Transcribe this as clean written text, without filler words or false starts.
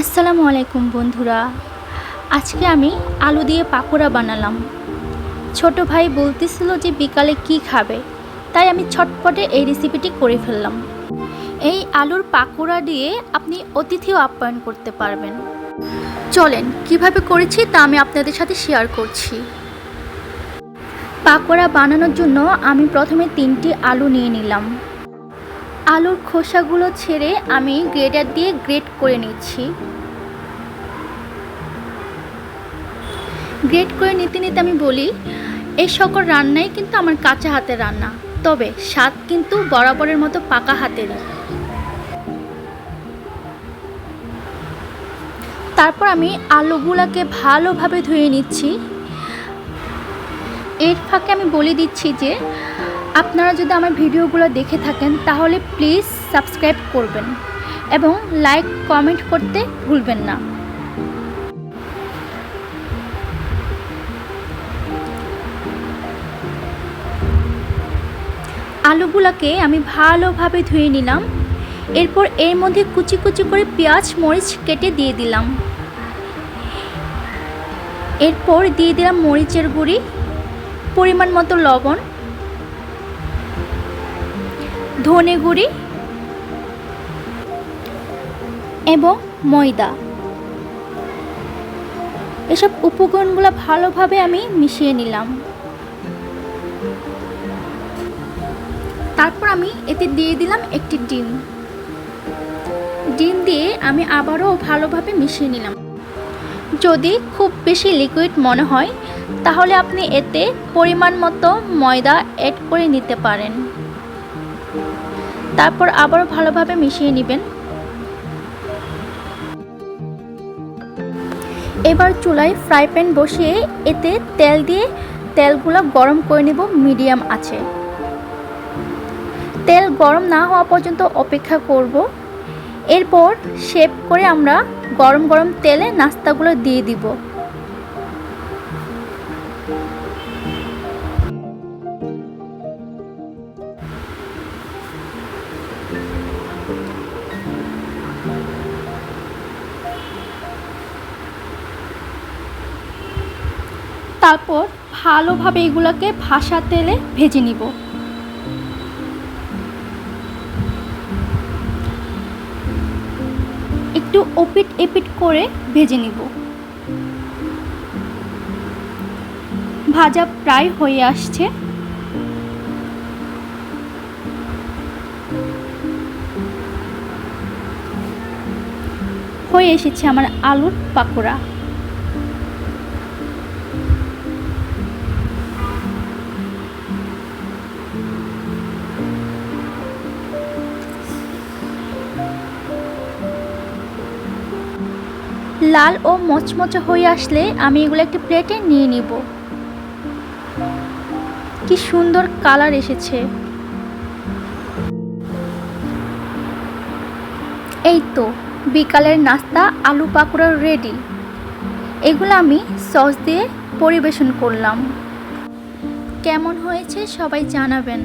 আসসালামু আলাইকুম বন্ধুরা। আজকে আমি আলু দিয়ে পাকোড়া বানালাম। ছোট ভাই বলতেছিল যে বিকালে কি খাবে, তাই আমি ছটপটে এই রেসিপিটি করে ফেললাম। এই আলুর পাকোড়া দিয়ে আপনি অতিথিও আপ্যায়ন করতে পারবেন। চলেন কিভাবে করেছি তা আমি আপনাদের সাথে শেয়ার করছি। পাকোড়া বানানোর জন্য আমি প্রথমে 3টি আলু নিয়ে নিলাম। আলুর খোসাগুলো ছেড়ে আমি গ্রেটার দিয়ে গ্রেট করে নিচ্ছি। গ্রেট করে নিতে নিতে আমি বলি, এই সকল রান্নাই কিন্তু আমার কাঁচা হাতের রান্না, তবে স্বাদ কিন্তু বরাবরের মতো পাকা হাতেরই। তারপর আমি আলুগুলোকে ভালোভাবে ধুয়ে নিচ্ছি। এর ফাঁকে আমি বলে দিচ্ছি যে আপনারা যদি আমার ভিডিওগুলো দেখে থাকেন তাহলে প্লিজ সাবস্ক্রাইব করবেন এবং লাইক কমেন্ট করতে ভুলবেন না। আলুগুলোকে আমি ভালোভাবে ধুয়ে নিলাম। এরপর এর মধ্যে কুচি কুচি করে পেঁয়াজ মরিচ কেটে দিয়ে দিলাম। এরপর দিয়ে দিলাম মরিচের গুঁড়ি, পরিমাণ মতো লবণ, ধনে গুঁড়ি এবং ময়দা। এসব উপকরণগুলো ভালোভাবে আমি মিশিয়ে নিলাম। তারপর আমি এতে দিয়ে দিলাম একটি ডিম। ডিম দিয়ে আমি আবারও ভালোভাবে মিশিয়ে নিলাম। যদি খুব বেশি লিকুইড মনে হয় তাহলে আপনি এতে পরিমাণ মতো ময়দা অ্যাড করে নিতে পারেন। তারপর আবারও ভালোভাবে মিশিয়ে নেবেন। এবার চুলায় ফ্রাই প্যান বসিয়ে এতে তেল দিয়ে তেলগুলো গরম করে নেব মিডিয়াম আঁচে। তেল গরম না হওয়া পর্যন্ত অপেক্ষা করব। এরপর শেপ করে আমরা গরম গরম তেলে নাস্তাগুলো দিয়ে দিব। তারপর ভালোভাবে এগুলোকে ভাসা তেলে ভেজে নিব। একটু ওপিট এপিট করে ভেজে নিব। ভাজা প্রায় হয়ে আসছে। হয়ে এসেছে আমার আলুর পাকোড়া। লাল ও মচমচে হয়ে আসলে আমি এগুলো একটি প্লেটে নিয়ে নিব। কি সুন্দর কালার এসেছে। এই তো বিকালের নাস্তা আলু পাকোড়া রেডি। এগুলো আমি সস দিয়ে পরিবেশন করলাম। কেমন হয়েছে সবাই জানাবেন।